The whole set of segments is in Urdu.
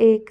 1।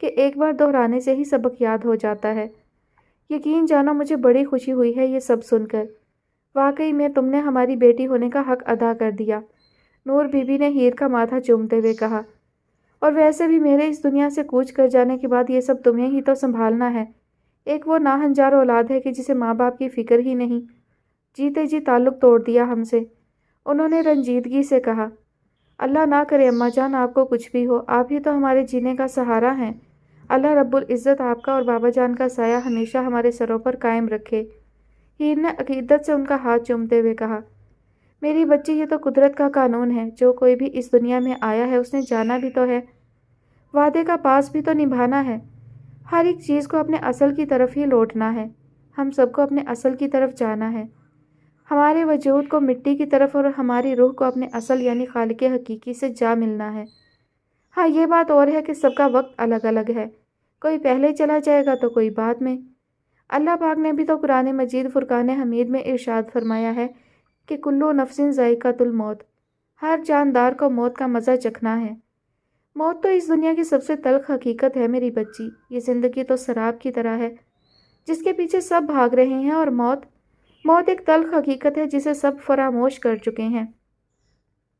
کہ ایک بار دہرانے سے ہی سبق یاد ہو جاتا ہے۔ یقین جانو مجھے بڑی خوشی ہوئی ہے یہ سب سن کر۔ واقعی میں تم نے ہماری بیٹی ہونے کا حق ادا کر دیا، نور بی بی نے ہیر کا ماتھا چومتے ہوئے کہا۔ اور ویسے بھی میرے اس دنیا سے کوچ کر جانے کے بعد یہ سب تمہیں ہی تو سنبھالنا ہے۔ ایک وہ ناہنجار اولاد ہے کہ جسے ماں باپ کی فکر ہی نہیں۔ جیتے جی تعلق توڑ دیا ہم سے، انہوں نے رنجیدگی سے کہا۔ اللہ نہ کرے اماں جان آپ کو کچھ بھی ہو، آپ ہی تو ہمارے جینے کا سہارا ہیں۔ اللہ رب العزت آپ کا اور بابا جان کا سایہ ہمیشہ ہمارے سروں پر قائم رکھے، ہیر نے عقیدت سے ان کا ہاتھ چومتے ہوئے کہا۔ میری بچی یہ تو قدرت کا قانون ہے، جو کوئی بھی اس دنیا میں آیا ہے اس نے جانا بھی تو ہے، وعدے کا پاس بھی تو نبھانا ہے، ہر ایک چیز کو اپنے اصل کی طرف ہی لوٹنا ہے۔ ہم سب کو اپنے اصل کی طرف جانا ہے، ہمارے وجود کو مٹی کی طرف اور ہماری روح کو اپنے اصل یعنی خالق حقیقی سے جا ملنا ہے۔ ہاں یہ بات اور ہے کہ سب کا وقت الگ الگ ہے، کوئی پہلے چلا جائے گا تو کوئی بعد میں۔ اللہ پاک نے بھی تو قرآن مجید فرقان حمید میں ارشاد فرمایا ہے کہ کلو نفس ذائقۃ الموت، ہر جاندار کو موت کا مزہ چکھنا ہے۔ موت تو اس دنیا کی سب سے تلخ حقیقت ہے میری بچی، یہ زندگی تو سراب کی طرح ہے جس کے پیچھے سب بھاگ رہے ہیں، اور موت ایک تلخ حقیقت ہے جسے سب فراموش کر چکے ہیں،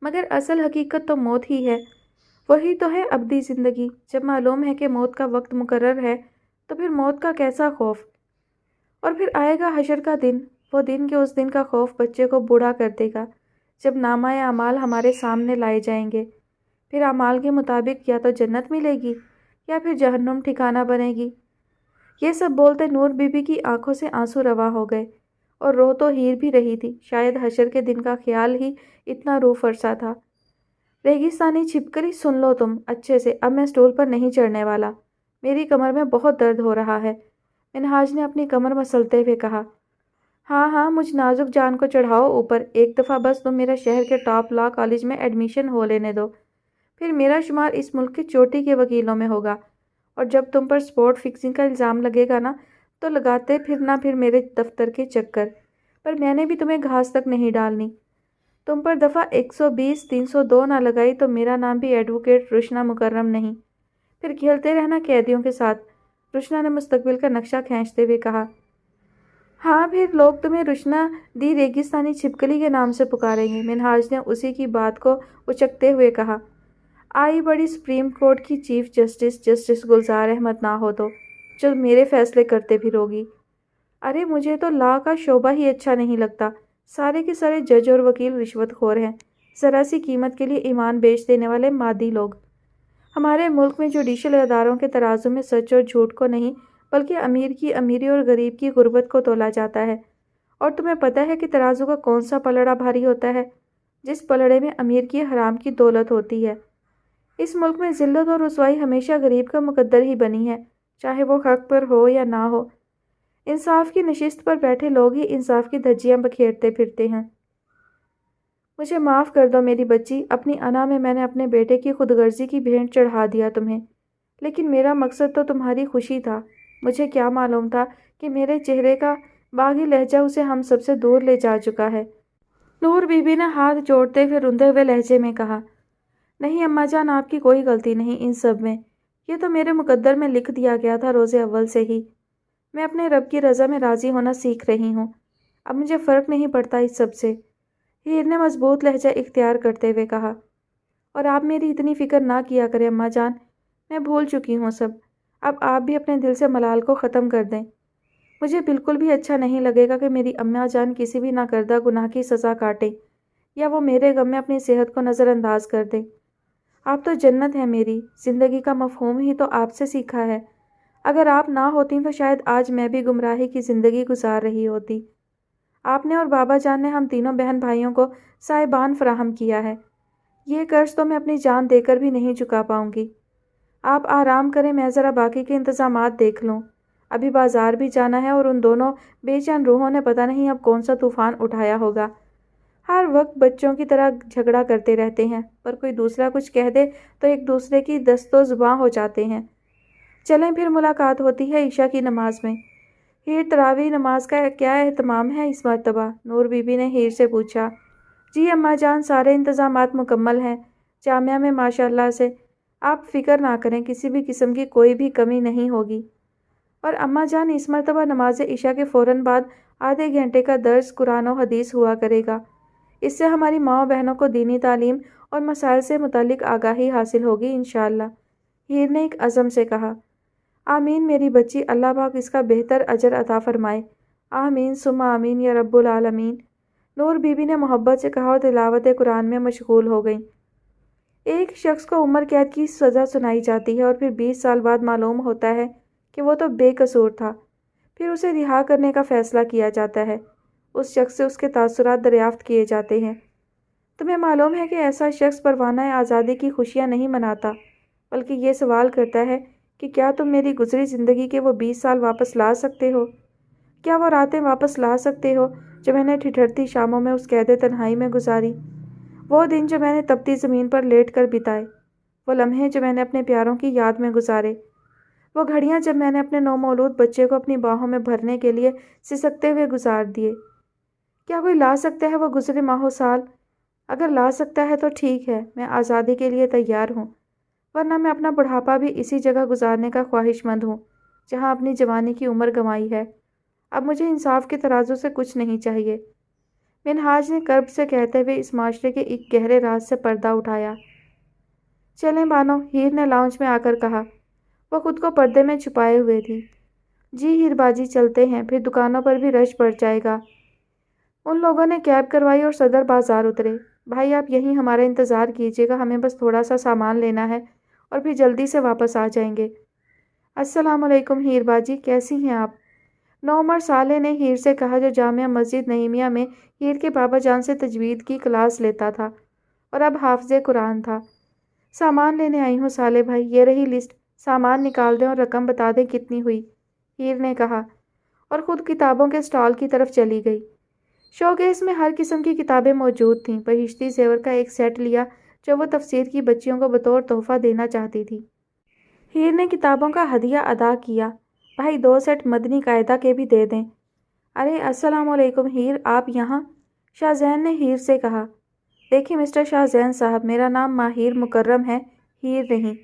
مگر اصل حقیقت تو موت ہی ہے، وہی تو ہے ابدی زندگی۔ جب معلوم ہے کہ موت کا وقت مقرر ہے تو پھر موت کا کیسا خوف؟ اور پھر آئے گا حشر کا دن، وہ دن کہ اس دن کا خوف بچے کو بوڑھا کر دے گا، جب نامہ اعمال ہمارے سامنے لائے جائیں گے۔ پھر اعمال کے مطابق یا تو جنت ملے گی یا پھر جہنم ٹھکانہ بنے گی۔ یہ سب بولتے نور بی بی کی آنکھوں سے آنسو رواں ہو گئے، اور رو تو ہیر بھی رہی تھی، شاید حشر کے دن کا خیال ہی اتنا روح فرسا تھا۔ ریگستانی چھپکلی سن لو تم اچھے سے، اب میں سٹول پر نہیں چڑھنے والا، میری کمر میں بہت درد ہو رہا ہے، منہاج نے اپنی کمر مسلتے ہوئے کہا۔ ہاں ہاں مجھ نازک جان کو چڑھاؤ اوپر، ایک دفعہ بس تم میرا شہر کے ٹاپ لا کالج میں ایڈمیشن ہو لینے دو، پھر میرا شمار اس ملک کی چوٹی کے وکیلوں میں ہوگا، اور جب تم پر سپورٹ فکسنگ کا الزام لگے گا نا تو لگاتے پھرنا پھر میرے دفتر کے چکر، پر میں نے بھی تمہیں گھاس تک نہیں ڈالنی۔ تم پر دفعہ 120 302 نہ لگائی تو میرا نام بھی ایڈوکیٹ رشنا مکرم نہیں، پھر کھیلتے رہنا قیدیوں کے ساتھ، رشنا نے مستقبل کا نقشہ کھینچتے ہوئے کہا۔ ہاں پھر لوگ تمہیں رشنا دی ریگستانی چھپکلی کے نام سے پکاریں گے، منہاج نے اسی کی بات کو اچکتے ہوئے کہا۔ آئی بڑی سپریم کورٹ کی چیف جسٹس گلزار احمد نہ ہو تو، جو میرے فیصلے کرتے پھروگی۔ ارے مجھے تو لا کا شعبہ ہی اچھا نہیں لگتا، سارے کے سارے جج اور وکیل رشوت خور ہیں، ذرا سی قیمت کے لیے ایمان بیچ دینے والے مادی لوگ۔ ہمارے ملک میں جوڈیشل اداروں کے ترازو میں سچ اور جھوٹ کو نہیں بلکہ امیر کی امیری اور غریب کی غربت کو تولا جاتا ہے، اور تمہیں پتہ ہے کہ ترازو کا کون سا پلڑا بھاری ہوتا ہے؟ جس پلڑے میں امیر کی حرام کی دولت ہوتی ہے۔ اس ملک میں ذلت اور رسوائی ہمیشہ غریب کا مقدر ہی بنی ہے، چاہے وہ حق پر ہو یا نہ ہو۔ انصاف کی نشست پر بیٹھے لوگ ہی انصاف کی دھجیاں بکھیرتے پھرتے ہیں۔ مجھے معاف کر دو میری بچی، اپنی انا میں نے اپنے بیٹے کی خود غرضی کی بھینٹ چڑھا دیا تمہیں، لیکن میرا مقصد تو تمہاری خوشی تھا۔ مجھے کیا معلوم تھا کہ میرے چہرے کا باغی لہجہ اسے ہم سب سے دور لے جا چکا ہے۔ نور بی بی نے ہاتھ جوڑتے ہوئے روندے ہوئے لہجے میں کہا۔ نہیں اماں جان آپ کی کوئی غلطی نہیں ان سب میں، یہ تو میرے مقدر میں لکھ دیا گیا تھا روز اول سے ہی۔ میں اپنے رب کی رضا میں راضی ہونا سیکھ رہی ہوں، اب مجھے فرق نہیں پڑتا اس سب سے، ہیر نے مضبوط لہجہ اختیار کرتے ہوئے کہا۔ اور آپ میری اتنی فکر نہ کیا کریں اماں جان، میں بھول چکی ہوں سب، اب آپ بھی اپنے دل سے ملال کو ختم کر دیں۔ مجھے بالکل بھی اچھا نہیں لگے گا کہ میری اماں جان کسی بھی ناکردہ گناہ کی سزا کاٹیں یا وہ میرے غم میں اپنی صحت کو نظر انداز کر دیں۔ آپ تو جنت ہے میری، زندگی کا مفہوم ہی تو آپ سے سیکھا ہے، اگر آپ نہ ہوتیں تو شاید آج میں بھی گمراہی کی زندگی گزار رہی ہوتی۔ آپ نے اور بابا جان نے ہم تینوں بہن بھائیوں کو صاحبان فراہم کیا ہے، یہ قرض تو میں اپنی جان دے کر بھی نہیں چکا پاؤں گی۔ آپ آرام کریں، میں ذرا باقی کے انتظامات دیکھ لوں، ابھی بازار بھی جانا ہے، اور ان دونوں بے چین روحوں نے پتہ نہیں اب کون سا طوفان اٹھایا ہوگا، ہر وقت بچوں کی طرح جھگڑا کرتے رہتے ہیں، پر کوئی دوسرا کچھ کہہ دے تو ایک دوسرے کی دست و زباں ہو جاتے ہیں۔ چلیں پھر ملاقات ہوتی ہے عشاء کی نماز میں۔ ہیر تراویح نماز کا کیا اہتمام ہے اس مرتبہ؟ نور بی بی نے ہیر سے پوچھا۔ جی اماں جان سارے انتظامات مکمل ہیں، جامعہ میں ماشاء اللہ سے آپ فکر نہ کریں، کسی بھی قسم کی کوئی بھی کمی نہیں ہوگی۔ اور اماں جان، اس مرتبہ نماز عشاء کے فوراً بعد آدھے گھنٹے کا درس قرآن و حدیث ہوا کرے گا۔ اس سے ہماری ماں بہنوں کو دینی تعلیم اور مسائل سے متعلق آگاہی حاصل ہوگی انشاءاللہ۔ ہیر نے ایک عزم سے کہا۔ آمین میری بچی، اللہ پاک اس کا بہتر اجر عطا فرمائے۔ آمین ثم آمین یا رب العالمین۔ نور بی بی نے محبت سے کہا اور تلاوت قرآن میں مشغول ہو گئیں۔ ایک شخص کو عمر قید کی سزا سنائی جاتی ہے اور پھر 20 سال بعد معلوم ہوتا ہے کہ وہ تو بے قصور تھا۔ پھر اسے رہا کرنے کا فیصلہ کیا جاتا ہے۔ اس شخص سے اس کے تاثرات دریافت کیے جاتے ہیں۔ تمہیں معلوم ہے کہ ایسا شخص پروانہ آزادی کی خوشیاں نہیں مناتا، بلکہ یہ سوال کرتا ہے کہ کیا تم میری گزری زندگی کے وہ 20 سال واپس لا سکتے ہو؟ کیا وہ راتیں واپس لا سکتے ہو جو میں نے ٹھٹھرتی شاموں میں اس قید تنہائی میں گزاری؟ وہ دن جو میں نے تپتی زمین پر لیٹ کر بتائے، وہ لمحے جو میں نے اپنے پیاروں کی یاد میں گزارے، وہ گھڑیاں جب میں نے اپنے نومولود بچے کو اپنی باہوں میں بھرنے کے لیے سسکتے ہوئے گزار دیے۔ کیا کوئی لا سکتا ہے وہ گزرے ماہوں سال؟ اگر لا سکتا ہے تو ٹھیک ہے، میں آزادی کے لیے تیار ہوں، ورنہ میں اپنا بڑھاپا بھی اسی جگہ گزارنے کا خواہش مند ہوں جہاں اپنی جوانی کی عمر گنوائی ہے۔ اب مجھے انصاف کے ترازو سے کچھ نہیں چاہیے۔ منہاج نے کرب سے کہتے ہوئے اس معاشرے کے ایک گہرے راز سے پردہ اٹھایا۔ چلیں بانو، ہیر نے لاؤنج میں آ کر کہا۔ وہ خود کو پردے میں چھپائے ہوئے تھی۔ جی ہیر باجی، چلتے ہیں، پھر دکانوں پر بھی رش بڑھ جائے گا۔ ان لوگوں نے کیب کروائی اور صدر بازار اترے۔ بھائی آپ یہیں ہمارا انتظار کیجیے گا، ہمیں بس تھوڑا سا سامان لینا ہے اور پھر جلدی سے واپس آ جائیں گے۔ السلام علیکم ہیر باجی، کیسی ہیں آپ؟ نوعمر صالح نے ہیر سے کہا، جو جامعہ مسجد نعیمیہ میں ہیر کے بابا جان سے تجوید کی کلاس لیتا تھا اور اب حافظ قرآن تھا۔ سامان لینے آئی ہوں صالح بھائی، یہ رہی لسٹ، سامان نکال دیں اور رقم بتا دیں کتنی ہوئی، ہیر نے کہا اور خود کتابوں کے اسٹال کی طرف چلی گئی۔ شو کیس میں ہر قسم کی کتابیں موجود تھیں۔ بہشتی زیور کا ایک سیٹ لیا جو وہ تفسیر کی بچیوں کو بطور تحفہ دینا چاہتی تھی۔ ہیر نے کتابوں کا ہدیہ ادا کیا۔ بھائی 2 سیٹ مدنی قاعدہ کے بھی دے دیں۔ ارے السلام علیکم ہیر، آپ یہاں؟ شاہ زین نے ہیر سے کہا۔ دیکھیں مسٹر شاہ زین صاحب، میرا نام ماہر مکرم ہے، ہیر نہیں۔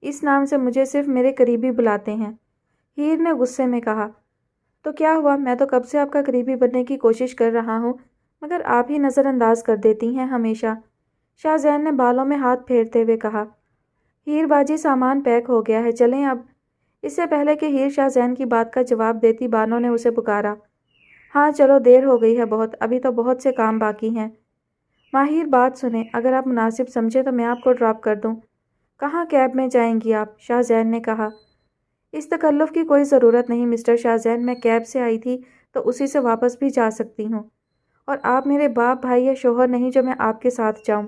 اس نام سے مجھے صرف میرے قریبی بلاتے ہیں، ہیر نے غصے میں کہا۔ تو کیا ہوا، میں تو کب سے آپ کا قریبی بننے کی کوشش کر رہا ہوں، مگر آپ ہی نظر انداز کر دیتی ہیں ہمیشہ، شاہ زین نے بالوں میں ہاتھ پھیرتے ہوئے کہا۔ ہیر باجی سامان پیک ہو گیا ہے، چلیں اب۔ اس سے پہلے کہ ہیر شاہ زین کی بات کا جواب دیتی، بانو نے اسے پکارا۔ ہاں چلو، دیر ہو گئی ہے بہت، ابھی تو بہت سے کام باقی ہیں۔ ماہر بات سنیں، اگر آپ مناسب سمجھیں تو میں آپ کو ڈراپ کر دوں۔ کہاں کیب میں جائیں گی آپ؟ شاہ زین نے کہا۔ اس تکلف کی کوئی ضرورت نہیں مسٹر شاہ زین، میں کیب سے آئی تھی تو اسی سے واپس بھی جا سکتی ہوں، اور آپ میرے باپ بھائی یا شوہر نہیں جو میں آپ کے ساتھ جاؤں۔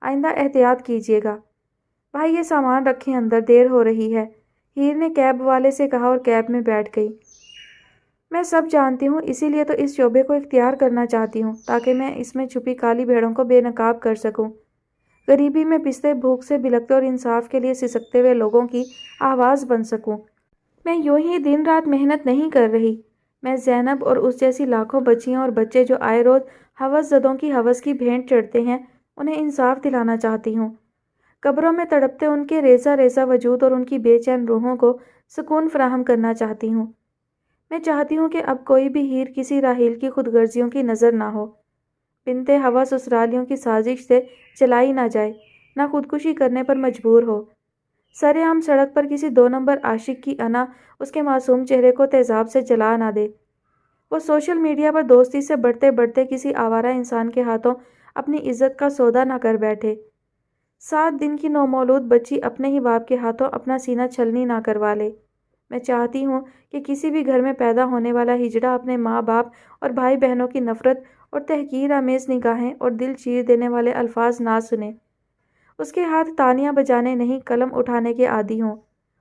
آئندہ احتیاط کیجیے گا۔ بھائی یہ سامان رکھیں اندر، دیر ہو رہی ہے، ہیر نے کیب والے سے کہا اور کیب میں بیٹھ گئی۔ میں سب جانتی ہوں، اسی لیے تو اس شعبے کو اختیار کرنا چاہتی ہوں تاکہ میں اس میں چھپی کالی بھیڑوں کو بے نقاب کر سکوں، غریبی میں پستے بھوک سے بلکتے اور انصاف کے لیے سسکتے ہوئے لوگوں کی آواز بن سکوں۔ میں یوں ہی دن رات محنت نہیں کر رہی، میں زینب اور اس جیسی لاکھوں بچیاں اور بچے جو آئے روز ہوس زدوں کی ہوس کی بھینٹ چڑھتے ہیں، انہیں انصاف دلانا چاہتی ہوں۔ قبروں میں تڑپتے ان کے ریزہ ریزہ وجود اور ان کی بے چین روحوں کو سکون فراہم کرنا چاہتی ہوں۔ میں چاہتی ہوں کہ اب کوئی بھی ہیر کسی راحیل کی خود غرضیوں کی نظر نہ ہو، بنت ہوا سسرالیوں کی سازش سے چلائی نہ جائے، نہ خودکشی کرنے پر مجبور ہو، سر عام سڑک پر کسی 2 نمبر عاشق کی انا اس کے معصوم چہرے کو تیزاب سے جلا نہ دے، وہ سوشل میڈیا پر دوستی سے بڑھتے بڑھتے کسی آوارہ انسان کے ہاتھوں اپنی عزت کا سودا نہ کر بیٹھے، 7 دن کی نومولود بچی اپنے ہی باپ کے ہاتھوں اپنا سینہ چھلنی نہ کروا لے۔ میں چاہتی ہوں کہ کسی بھی گھر میں پیدا ہونے والا ہجڑا اپنے ماں باپ اور بھائی بہنوں کی نفرت اور تحقیر آمیز نگاہیں اور دل چیر دینے والے الفاظ نہ سنے، اس کے ہاتھ تانیاں بجانے نہیں قلم اٹھانے کے عادی ہوں،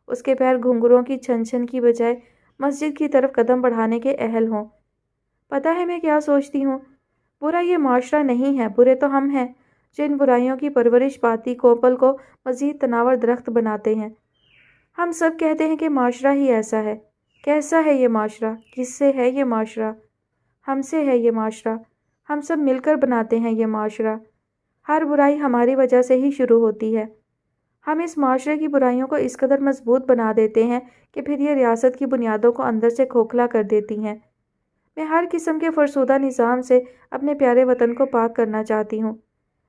اس کے پیر گھنگروں کی چھن چھن کی بجائے مسجد کی طرف قدم بڑھانے کے اہل ہوں۔ پتہ ہے میں کیا سوچتی ہوں؟ برا یہ معاشرہ نہیں ہے، برے تو ہم ہیں جو ان برائیوں کی پرورش پاتی کوپل کو مزید تناور درخت بناتے ہیں۔ ہم سب کہتے ہیں کہ معاشرہ ہی ایسا ہے۔ کیسا ہے یہ معاشرہ؟ کس سے ہے یہ معاشرہ؟ ہم سے ہے یہ معاشرہ، ہم سب مل کر بناتے ہیں یہ معاشرہ۔ ہر برائی ہماری وجہ سے ہی شروع ہوتی ہے، ہم اس معاشرے کی برائیوں کو اس قدر مضبوط بنا دیتے ہیں کہ پھر یہ ریاست کی بنیادوں کو اندر سے کھوکھلا کر دیتی ہیں۔ میں ہر قسم کے فرسودہ نظام سے اپنے پیارے وطن کو پاک کرنا چاہتی ہوں۔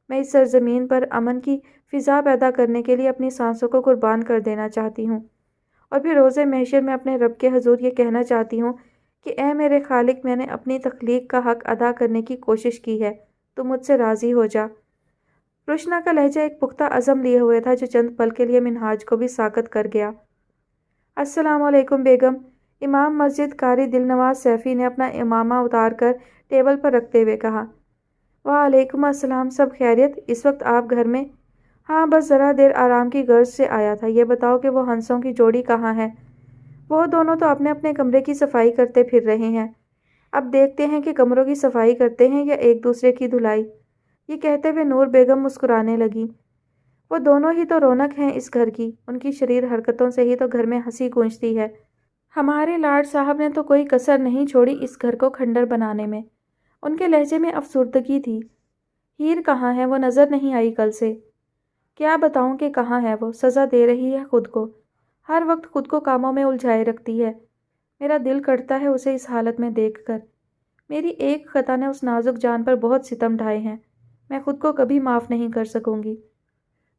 میں اس سرزمین پر امن کی فضا پیدا کرنے کے لیے اپنی سانسوں کو قربان کر دینا چاہتی ہوں، اور پھر روز محشر میں اپنے رب کے حضور یہ کہنا چاہتی ہوں کہ اے میرے خالق، میں نے اپنی تخلیق کا حق ادا کرنے کی کوشش کی ہے، تو مجھ سے راضی ہو جا۔ روشنا کا لہجہ ایک پختہ عزم لیے ہوئے تھا جو چند پل کے لیے منہاج کو بھی ساکت کر گیا۔ السلام علیکم بیگم، امام مسجد قاری دلنواز سیفی نے اپنا امامہ اتار کر ٹیبل پر رکھتے ہوئے کہا۔ وعلیکم السلام، سب خیریت؟ اس وقت آپ گھر میں؟ ہاں، بس ذرا دیر آرام کی غرض سے آیا تھا۔ یہ بتاؤ کہ وہ ہنسوں کی جوڑی کہاں ہے؟ وہ دونوں تو اپنے اپنے کمرے کی صفائی کرتے پھر رہے ہیں۔ اب دیکھتے ہیں کہ کمروں کی صفائی کرتے ہیں یا ایک دوسرے کی دھلائی۔ یہ کہتے ہوئے نور بیگم مسکرانے لگی۔ وہ دونوں ہی تو رونق ہیں اس گھر کی، ان کی شریر حرکتوں سے ہی تو گھر میں ہنسی گونجتی ہے۔ ہمارے لاڈ صاحب نے تو کوئی کسر نہیں چھوڑی اس گھر کو کھنڈر بنانے میں۔ ان کے لہجے میں افسردگی تھی۔ ہیر کہاں ہے؟ وہ نظر نہیں آئی کل سے۔ کیا بتاؤں کہ کہاں ہے وہ؟ سزا دے رہی ہے خود کو، ہر وقت خود کو کاموں میں الجھائے رکھتی ہے۔ میرا دل کٹتا ہے اسے اس حالت میں دیکھ کر۔ میری ایک خطا نے اس نازک جان پر بہت ستم ڈھائے ہیں، میں خود کو کبھی معاف نہیں کر سکوں گی۔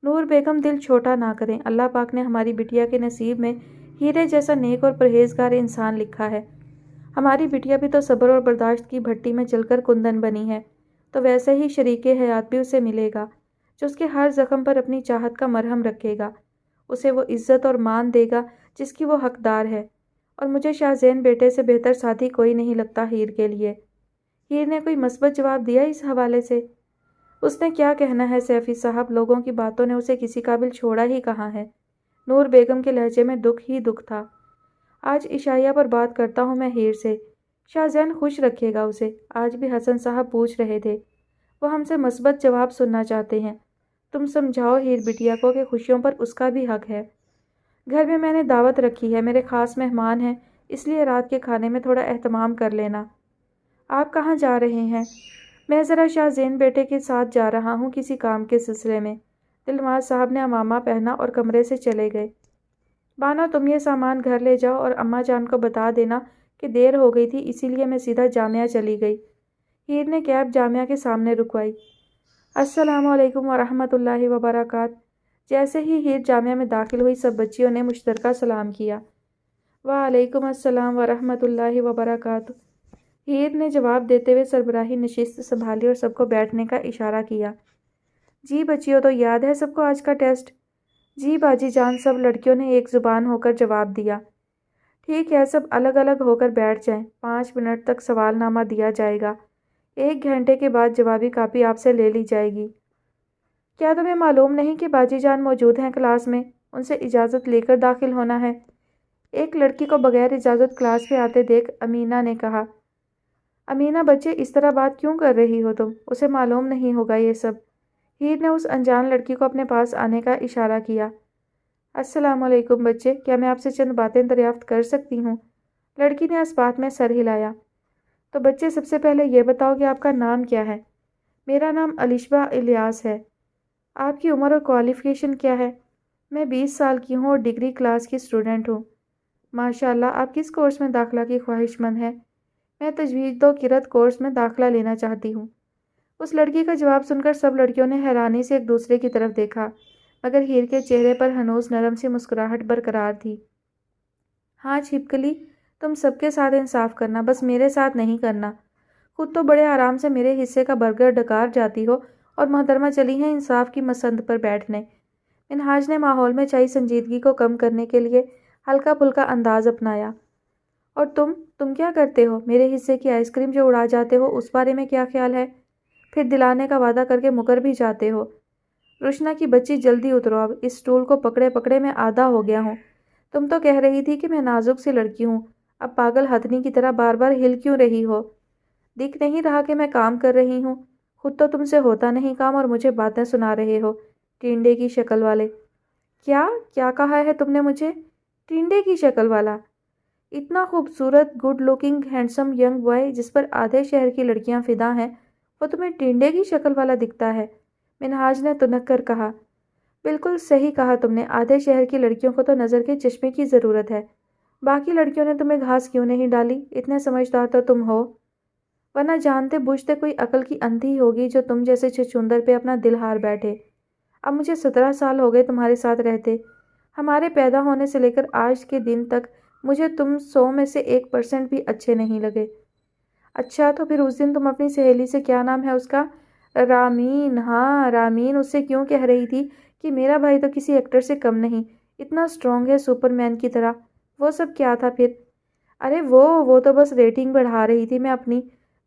نور بیگم، دل چھوٹا نہ کریں، اللہ پاک نے ہماری بٹیا کے نصیب میں ہیرے جیسا نیک اور پرہیزگار انسان لکھا ہے۔ ہماری بٹیا بھی تو صبر اور برداشت کی بھٹی میں جل کر کندن بنی ہے، تو ویسے ہی شریک حیات بھی اسے ملے گا جو اس کے ہر زخم پر اپنی چاہت کا مرہم رکھے گا، اسے وہ عزت اور مان دے گا جس کی وہ حقدار ہے۔ اور مجھے شاہ زین بیٹے سے بہتر ساتھی کوئی نہیں لگتا ہیر کے لیے۔ ہیر نے کوئی مثبت جواب دیا اس حوالے سے؟ اس نے کیا کہنا ہے سیفی صاحب، لوگوں کی باتوں نے اسے کسی قابل چھوڑا ہی کہاں ہے۔ نور بیگم کے لہجے میں دکھ ہی دکھ تھا۔ آج عشائیہ پر بات کرتا ہوں میں ہیر سے، شاہ زین خوش رکھے گا اسے۔ آج بھی حسن صاحب پوچھ رہے تھے، وہ ہم سے مثبت جواب سننا چاہتے ہیں۔ تم سمجھاؤ ہیر بٹیا کو کہ خوشیوں پر اس کا بھی حق ہے۔ گھر میں نے دعوت رکھی ہے، میرے خاص مہمان ہیں، اس لیے رات کے کھانے میں تھوڑا اہتمام کر لینا۔ آپ کہاں جا رہے ہیں؟ میں ذرا شاہ زین بیٹے کے ساتھ جا رہا ہوں کسی کام کے سلسلے میں۔ دلنواز صاحب نے امامہ پہنا اور کمرے سے چلے گئے۔ بانو، تم یہ سامان گھر لے جاؤ اور اماں جان کو بتا دینا کہ دیر ہو گئی تھی، اسی لیے میں سیدھا جامعہ چلی گئی۔ ہیر نے کیب جامعہ کے سامنے رکوائی۔ السلام علیکم ورحمۃ اللہ وبرکاتہ۔ جیسے ہی ہیر جامعہ میں داخل ہوئی، سب بچیوں نے مشترکہ سلام کیا۔ وعلیکم السلام ورحمۃ اللہ وبرکاتہ۔ ہیر نے جواب دیتے ہوئے سربراہی نشست سنبھالی اور سب کو بیٹھنے کا اشارہ کیا۔ جی بچیوں، تو یاد ہے سب کو آج کا ٹیسٹ؟ جی باجی جان، سب لڑکیوں نے ایک زبان ہو کر جواب دیا۔ ٹھیک ہے، سب الگ الگ ہو کر بیٹھ جائیں، 5 منٹ تک سوال نامہ دیا جائے گا، 1 گھنٹے کے بعد جوابی کاپی آپ سے لے لی جائے گی۔ کیا تمہیں معلوم نہیں کہ باجی جان موجود ہیں کلاس میں؟ ان سے اجازت لے کر داخل ہونا ہے۔ ایک لڑکی کو بغیر اجازت کلاس میں آتے دیکھ امینہ نے کہا۔ امینہ بچے، اس طرح بات کیوں کر رہی ہو تم؟ اسے معلوم نہیں ہوگا یہ سب۔ ہیر نے اس انجان لڑکی کو اپنے پاس آنے کا اشارہ کیا۔ السلام علیکم بچے، کیا میں آپ سے چند باتیں دریافت کر سکتی ہوں؟ لڑکی نے اس بات میں سر ہلایا۔ تو بچے، سب سے پہلے یہ بتاؤ کہ آپ کا نام کیا ہے؟ میرا نام الشبہ الیاس ہے۔ آپ کی عمر اور کوالیفیکیشن کیا ہے؟ میں 20 سال کی ہوں اور ڈگری کلاس کی اسٹوڈنٹ ہوں۔ ماشاءاللہ، آپ کس کورس میں داخلہ کی خواہش مند ہیں؟ میں تجوید و قرأت کورس میں داخلہ لینا چاہتی ہوں۔ اس لڑکی کا جواب سن کر سب لڑکیوں نے حیرانی سے ایک دوسرے کی طرف دیکھا، مگر ہیر کے چہرے پر ہنوز نرم سی مسکراہٹ برقرار تھی۔ ہاں چھپکلی، تم سب کے ساتھ انصاف کرنا، بس میرے ساتھ نہیں کرنا۔ خود تو بڑے آرام سے میرے حصے کا برگر ڈکار جاتی ہو اور محترمہ چلی ہیں انصاف کی مسند پر بیٹھنے۔ منہاج نے ماحول میں چھائی سنجیدگی کو کم کرنے کے لیے ہلکا پھلکا انداز اپنایا۔ اور تم کیا کرتے ہو؟ میرے حصے کی آئس کریم جو اڑا جاتے ہو، اس بارے میں کیا خیال ہے؟ پھر دلانے کا وعدہ کر کے مکر بھی جاتے ہو۔ روشنا کی بچی، جلدی اترو، اب اس اسٹول کو پکڑے پکڑے میں آدھا ہو گیا ہوں۔ تم تو کہہ رہی تھی کہ میں نازک سی لڑکی ہوں، اب پاگل ہتھنی کی طرح بار بار ہل کیوں رہی ہو؟ دکھ نہیں رہا کہ میں کام کر رہی ہوں؟ خود تو تم سے ہوتا نہیں کام اور مجھے باتیں سنا رہے ہو، ٹینڈے کی شکل والے۔ کیا کہا ہے تم نے مجھے؟ ٹینڈے کی شکل والا؟ اتنا خوبصورت، good looking, handsome young boy جس پر آدھے شہر کی لڑکیاں فدا ہیں، وہ تمہیں ٹینڈے کی شکل والا دکھتا ہے؟ منہاج نے تنک کر کہا۔ بالکل صحیح کہا تم نے، آدھے شہر کی لڑکیوں کو تو نظر کے چشمے کی ضرورت ہے۔ باقی لڑکیوں نے تمہیں گھاس کیوں نہیں ڈالی؟ اتنے سمجھدار تو تم ہو، ورنہ جانتے بوجھتے کوئی عقل کی اندھی ہوگی جو تم جیسے چھچھندر پہ اپنا دل ہار بیٹھے۔ اب مجھے 17 سال ہو گئے تمہارے ساتھ رہتے، ہمارے پیدا ہونے سے لے کر آج کے دن تک مجھے تم 100 میں سے 1% بھی اچھے نہیں لگے۔ اچھا تو پھر اس دن تم اپنی سہیلی سے، کیا نام ہے اس کا، رامین، ہاں رامین، اس سے کیوں کہہ رہی تھی کہ میرا بھائی تو کسی ایکٹر سے کم نہیں، اتنا اسٹرانگ ہے سپر مین کی طرح؟ وہ سب کیا تھا پھر؟ ارے وہ تو بس ریٹنگ بڑھا رہی تھی میں اپنی۔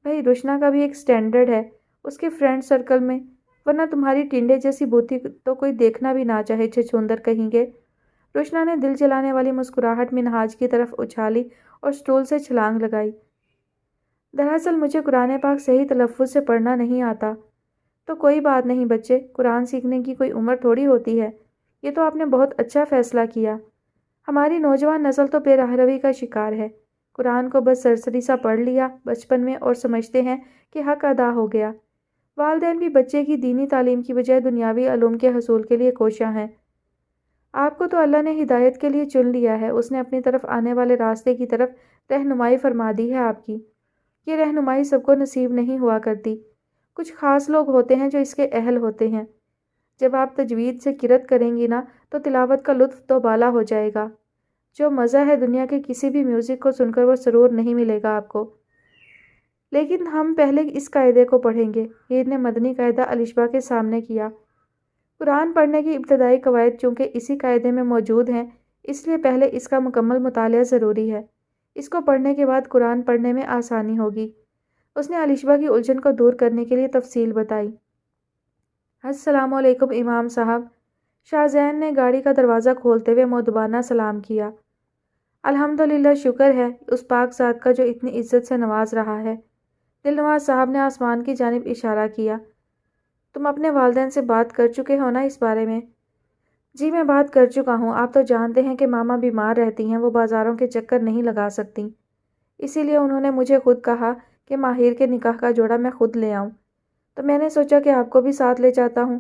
بھائی روشنا کا بھی ایک سٹینڈرڈ ہے اس کے فرینڈ سرکل میں، ورنہ تمہاری ٹنڈے جیسی بوتی تو کوئی دیکھنا بھی نہ چاہے، چھچھندر کہیں گے۔ روشنا نے دل جلانے والی مسکراہٹ منہاج کی طرف اچھالی اور سٹول سے چھلانگ لگائی۔ دراصل مجھے قرآن پاک صحیح تلفظ سے پڑھنا نہیں آتا۔ تو کوئی بات نہیں بچے، قرآن سیکھنے کی کوئی عمر تھوڑی ہوتی ہے۔ یہ تو آپ نے بہت اچھا فیصلہ کیا۔ ہماری نوجوان نسل تو بے راہ روی کا شکار ہے، قرآن کو بس سرسری سا پڑھ لیا بچپن میں اور سمجھتے ہیں کہ حق ادا ہو گیا۔ والدین بھی بچے کی دینی تعلیم کی بجائے دنیاوی علوم کے حصول کے لیے کوشاں ہیں۔ آپ کو تو اللہ نے ہدایت کے لیے چن لیا ہے، اس نے اپنی طرف آنے والے راستے کی طرف رہنمائی فرما دی ہے آپ کی۔ یہ رہنمائی سب کو نصیب نہیں ہوا کرتی، کچھ خاص لوگ ہوتے ہیں جو اس کے اہل ہوتے ہیں۔ جب آپ تجوید سے قرأت کریں گی نا تو تلاوت کا لطف تو بالا ہو جائے گا، جو مزہ ہے دنیا کے کسی بھی میوزک کو سن کر وہ سرور نہیں ملے گا آپ کو۔ لیکن ہم پہلے اس قاعدے کو پڑھیں گے۔ ہیر نے مدنی قاعدہ الشبا کے سامنے کیا۔ قرآن پڑھنے کی ابتدائی قواعد چونکہ اسی قاعدے میں موجود ہیں، اس لیے پہلے اس کا مکمل مطالعہ ضروری ہے۔ اس کو پڑھنے کے بعد قرآن پڑھنے میں آسانی ہوگی۔ اس نے الشبا کی الجھن کو دور کرنے کے لیے تفصیل بتائی۔ السلام علیکم امام صاحب۔ شاہ زین نے گاڑی کا دروازہ کھولتے ہوئے مؤدبانہ سلام کیا۔ الحمدللہ، شکر ہے اس پاک ذات کا جو اتنی عزت سے نواز رہا ہے۔ دل نواز صاحب نے آسمان کی جانب اشارہ کیا۔ تم اپنے والدین سے بات کر چکے ہو نا اس بارے میں؟ جی میں بات کر چکا ہوں، آپ تو جانتے ہیں کہ ماما بیمار رہتی ہیں، وہ بازاروں کے چکر نہیں لگا سکتی، اسی لیے انہوں نے مجھے خود کہا کہ ماہر کے نکاح کا جوڑا میں خود لے آؤں، تو میں نے سوچا کہ آپ کو بھی ساتھ لے جاتا ہوں۔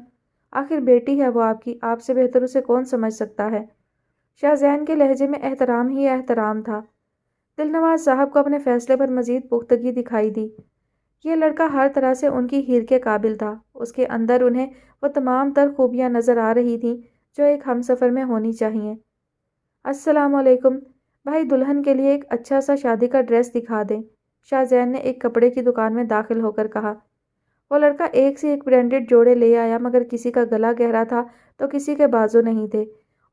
آخر بیٹی ہے وہ آپ کی، آپ سے بہتر اسے کون سمجھ سکتا ہے؟ شاہ زین کے لہجے میں احترام ہی احترام تھا۔ دل نواز صاحب کو اپنے فیصلے پر مزید پختگی دکھائی دی۔ یہ لڑکا ہر طرح سے ان کی ہیر کے قابل تھا، اس کے اندر انہیں وہ تمام تر خوبیاں نظر آ رہی تھیں جو ایک ہمسفر میں ہونی چاہیے۔ السلام علیکم، بھائی دلہن کے لیے ایک اچھا سا شادی کا ڈریس دکھا دیں، شاہ زین نے ایک کپڑے کی دکان میں داخل ہو کر کہا۔ وہ لڑکا ایک سے ایک برانڈڈ جوڑے لے آیا، مگر کسی کا گلا گہرا تھا تو کسی کے بازو نہیں تھے،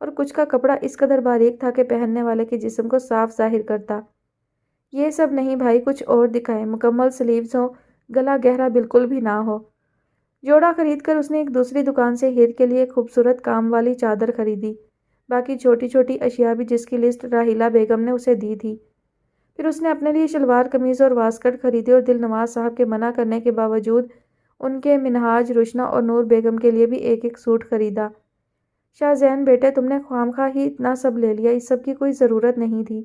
اور کچھ کا کپڑا اس قدر باریک تھا کہ پہننے والے کے جسم کو صاف ظاہر کرتا۔ یہ سب نہیں بھائی، کچھ اور دکھائیں، مکمل سلیوز ہو، گلا گہرا بالکل بھی نہ ہو۔ جوڑا خرید کر اس نے ایک دوسری دکان سے ہیر کے لیے خوبصورت کام والی چادر خریدی، باقی چھوٹی چھوٹی اشیاء بھی جس کی لسٹ راحیلہ بیگم نے اسے دی تھی۔ پھر اس نے اپنے لیے شلوار قمیض اور واسکٹ خریدے اور دل نواز صاحب کے منع کرنے کے باوجود ان کے منہاج، روشنا اور نور بیگم کے لیے بھی ایک ایک سوٹ خریدا۔ شاہ زین بیٹے، تم نے خواہ ہی اتنا سب لے لیا، اس سب کی کوئی ضرورت نہیں تھی۔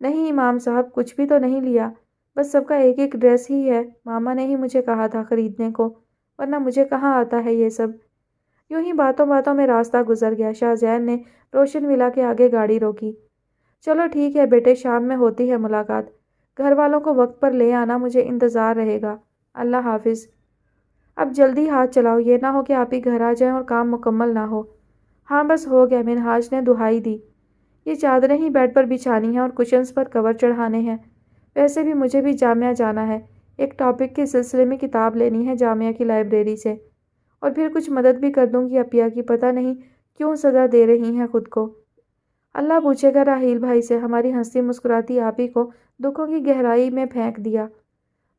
نہیں امام صاحب، کچھ بھی تو نہیں لیا، بس سب کا ایک ایک ڈریس ہی ہے، ماما نے ہی مجھے کہا تھا خریدنے کو، ورنہ مجھے کہاں آتا ہے یہ سب۔ یوں ہی باتوں باتوں میں راستہ گزر گیا۔ شاہ زین نے روشن ولا کے آگے گاڑی روکی۔ چلو ٹھیک ہے بیٹے، شام میں ہوتی ہے ملاقات، گھر والوں کو وقت پر لے آنا، مجھے انتظار رہے گا، اللہ حافظ۔ اب جلدی ہاتھ چلاؤ، یہ نہ ہو کہ آپ ہی گھر آ جائیں اور کام مکمل نہ ہو۔ ہاں بس ہو گیا، منہاج نے دہائی دی۔ یہ چادریں ہی بیڈ پر بچھانی ہیں اور کشنز پر کور چڑھانے ہیں، ویسے بھی مجھے بھی جامعہ جانا ہے، ایک ٹاپک کے سلسلے میں کتاب لینی ہے جامعہ کی لائبریری سے، اور پھر کچھ مدد بھی کر دوں گی اپیا کی، پتہ نہیں کیوں سزا دے رہی ہیں خود کو۔ اللہ پوچھے گا راحیل بھائی سے۔ ہماری ہنستی مسکراتی آپی کو دکھوں کی گہرائی میں پھینک دیا۔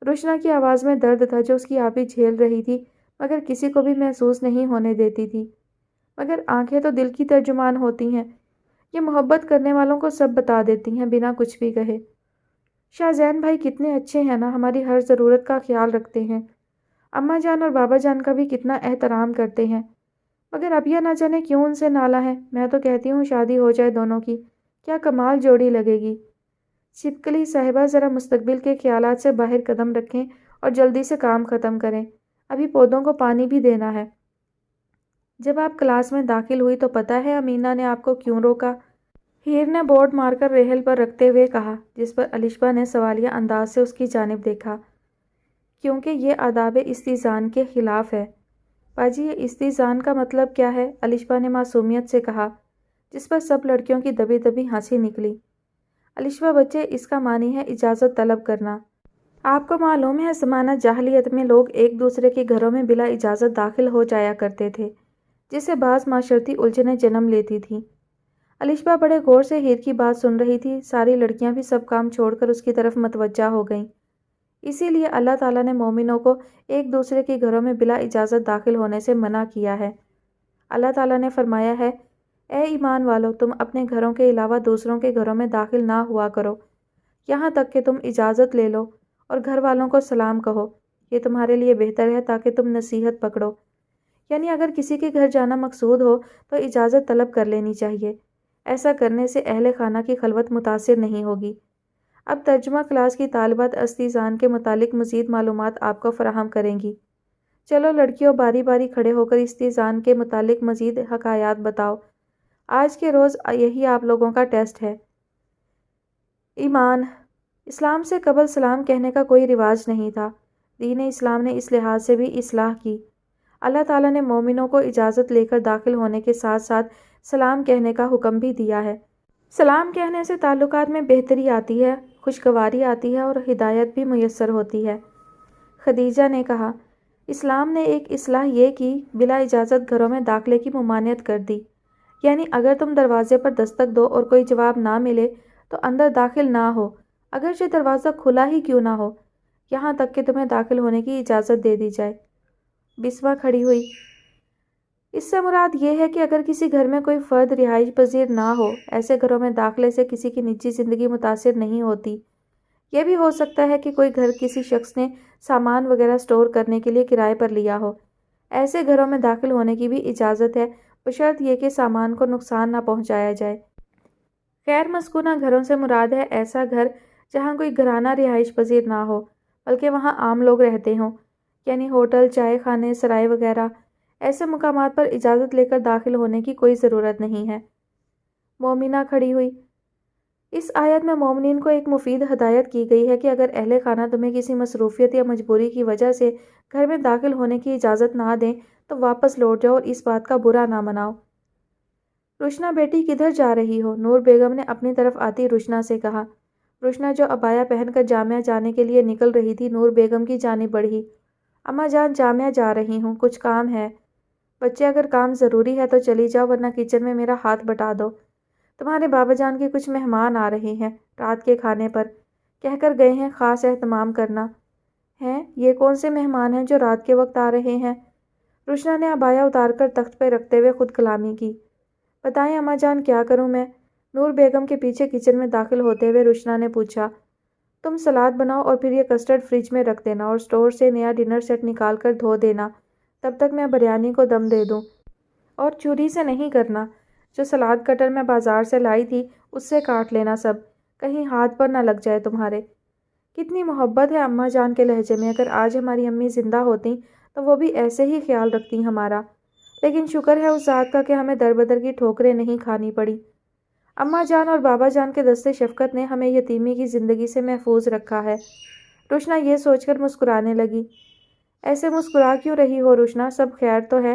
روشنا کی آواز میں درد تھا جو اس کی آپی جھیل رہی تھی، مگر کسی کو بھی محسوس نہیں ہونے دیتی تھی۔ مگر آنکھیں تو دل کی ترجمان ہوتی ہیں، یہ محبت کرنے والوں کو سب بتا دیتی ہیں بنا کچھ بھی کہے۔ شاہ زین بھائی کتنے اچھے ہیں نا، ہماری ہر ضرورت کا خیال رکھتے ہیں، اماں جان اور بابا جان کا بھی کتنا احترام کرتے ہیں، مگر اب یہ نہ جانے کیوں ان سے نالا ہے۔ میں تو کہتی ہوں شادی ہو جائے دونوں کی، کیا کمال جوڑی لگے گی۔ چھپکلی صاحبہ، ذرا مستقبل کے خیالات سے باہر قدم رکھیں اور جلدی سے کام ختم کریں، ابھی پودوں کو پانی بھی دینا ہے۔ جب آپ کلاس میں داخل ہوئی تو پتہ ہے امینا نے آپ کو کیوں روکا؟ ہیر نے بورڈ مار کر ریہل پر رکھتے ہوئے کہا، جس پر الشبا نے سوالیہ انداز سے اس کی جانب دیکھا۔ کیونکہ یہ آداب استئذان کے خلاف ہے۔ باجی، یہ استئذان کا مطلب کیا ہے؟ الشبا نے معصومیت سے کہا، جس پر سب لڑکیوں کی دبی دبی ہنسی نکلی۔ الشبا بچے، اس کا معنی ہے اجازت طلب کرنا۔ آپ کو معلوم ہے زمانہ جاہلیت میں لوگ ایک دوسرے کے گھروں میں بلا اجازت داخل ہو جایا کرتے تھے، جس سے بعض معاشرتی الجھنیں جنم لیتی تھیں۔ الشبا بڑے غور سے ہیر کی بات سن رہی تھی۔ ساری لڑکیاں بھی سب کام چھوڑ کر اس کی طرف متوجہ ہو گئیں۔ اسی لیے اللہ تعالیٰ نے مومنوں کو ایک دوسرے کے گھروں میں بلا اجازت داخل ہونے سے منع کیا ہے۔ اللہ تعالیٰ نے فرمایا ہے، اے ایمان والو، تم اپنے گھروں کے علاوہ دوسروں کے گھروں میں داخل نہ ہوا کرو، یہاں تک کہ تم اجازت لے لو اور گھر والوں کو سلام کہو۔ یہ تمہارے لیے بہتر ہے تاکہ تم نصیحت پکڑو۔ یعنی اگر کسی کے گھر جانا مقصود ہو تو اجازت طلب کر لینی چاہیے۔ ایسا کرنے سے اہل خانہ کی خلوت متاثر نہیں ہوگی۔ اب ترجمہ کلاس کی طالبات استئذان کے متعلق مزید معلومات آپ کو فراہم کریں گی۔ چلو لڑکیوں، باری باری کھڑے ہو کر استئذان کے متعلق مزید حکایات بتاؤ۔ آج کے روز یہی آپ لوگوں کا ٹیسٹ ہے۔ ایمان: اسلام سے قبل سلام کہنے کا کوئی رواج نہیں تھا۔ دین اسلام نے اس لحاظ سے بھی اصلاح کی۔ اللہ تعالیٰ نے مومنوں کو اجازت لے کر داخل ہونے کے ساتھ ساتھ سلام کہنے کا حکم بھی دیا ہے۔ سلام کہنے سے تعلقات میں بہتری آتی ہے، خوشگواری آتی ہے اور ہدایت بھی میسر ہوتی ہے۔ خدیجہ نے کہا، اسلام نے ایک اصلاح یہ کی، بلا اجازت گھروں میں داخلے کی ممانعت کر دی۔ یعنی اگر تم دروازے پر دستک دو اور کوئی جواب نہ ملے تو اندر داخل نہ ہو، اگرچہ دروازہ کھلا ہی کیوں نہ ہو، یہاں تک کہ تمہیں داخل ہونے کی اجازت دے دی جائے۔ بسمہ کھڑی ہوئی۔ اس سے مراد یہ ہے کہ اگر کسی گھر میں کوئی فرد رہائش پذیر نہ ہو، ایسے گھروں میں داخلے سے کسی کی نجی زندگی متاثر نہیں ہوتی۔ یہ بھی ہو سکتا ہے کہ کوئی گھر کسی شخص نے سامان وغیرہ سٹور کرنے کے لیے کرائے پر لیا ہو۔ ایسے گھروں میں داخل ہونے کی بھی اجازت ہے، بشرط یہ کہ سامان کو نقصان نہ پہنچایا جائے۔ غیر مسکونہ گھروں سے مراد ہے ایسا گھر جہاں کوئی گھرانہ رہائش پذیر نہ ہو، بلکہ وہاں عام لوگ رہتے ہوں، یعنی ہوٹل، چائے خانے، سرائے وغیرہ۔ ایسے مقامات پر اجازت لے کر داخل ہونے کی کوئی ضرورت نہیں ہے۔ مومنہ کھڑی ہوئی۔ اس آیت میں مومنین کو ایک مفید ہدایت کی گئی ہے کہ اگر اہل خانہ تمہیں کسی مصروفیت یا مجبوری کی وجہ سے گھر میں داخل ہونے کی اجازت نہ دیں تو واپس لوٹ جاؤ اور اس بات کا برا نہ مناؤ۔ روشنا بیٹی، کدھر جا رہی ہو؟ نور بیگم نے اپنی طرف آتی روشنا سے کہا۔ روشنا جو عبایا پہن کر جامعہ جانے کے لیے نکل رہی تھی، نور بیگم کی جانب بڑھی۔ اماں جان، جامعہ جا رہی ہوں، کچھ کام ہے۔ بچے، اگر کام ضروری ہے تو چلی جاؤ، ورنہ کچن میں میرا ہاتھ بٹا دو۔ تمہارے بابا جان کے کچھ مہمان آ رہے ہیں، رات کے کھانے پر کہہ کر گئے ہیں خاص اہتمام کرنا۔ ہیں؟ یہ کون سے مہمان ہیں جو رات کے وقت آ رہے ہیں؟ روشنا نے عبایا اتار کر تخت پہ رکھتے ہوئے خود کلامی کی۔ بتائیں اماں جان، کیا کروں میں؟ نور بیگم کے پیچھے کچن میں داخل ہوتے ہوئے روشنا نے پوچھا۔ تم سلاد بناؤ اور پھر یہ کسٹرڈ فریج میں رکھ دینا اور سٹور سے نیا ڈنر سیٹ نکال کر دھو دینا، تب تک میں بریانی کو دم دے دوں۔ اور چوری سے نہیں کرنا، جو سلاد کٹر میں بازار سے لائی تھی اس سے کاٹ لینا سب، کہیں ہاتھ پر نہ لگ جائے تمہارے۔ کتنی محبت ہے اماں جان کے لہجے میں، اگر آج ہماری امی زندہ ہوتیں تو وہ بھی ایسے ہی خیال رکھتی ہمارا۔ لیکن شکر ہے اس ذات کا کہ ہمیں در بدر کی ٹھوکریں نہیں کھانی پڑی۔ اماں جان اور بابا جان کے دست شفقت نے ہمیں یتیمی کی زندگی سے محفوظ رکھا ہے۔ روشنا یہ سوچ کر مسکرانے لگی۔ ایسے مسکرا کیوں رہی ہو روشنا؟ سب خیر تو ہے؟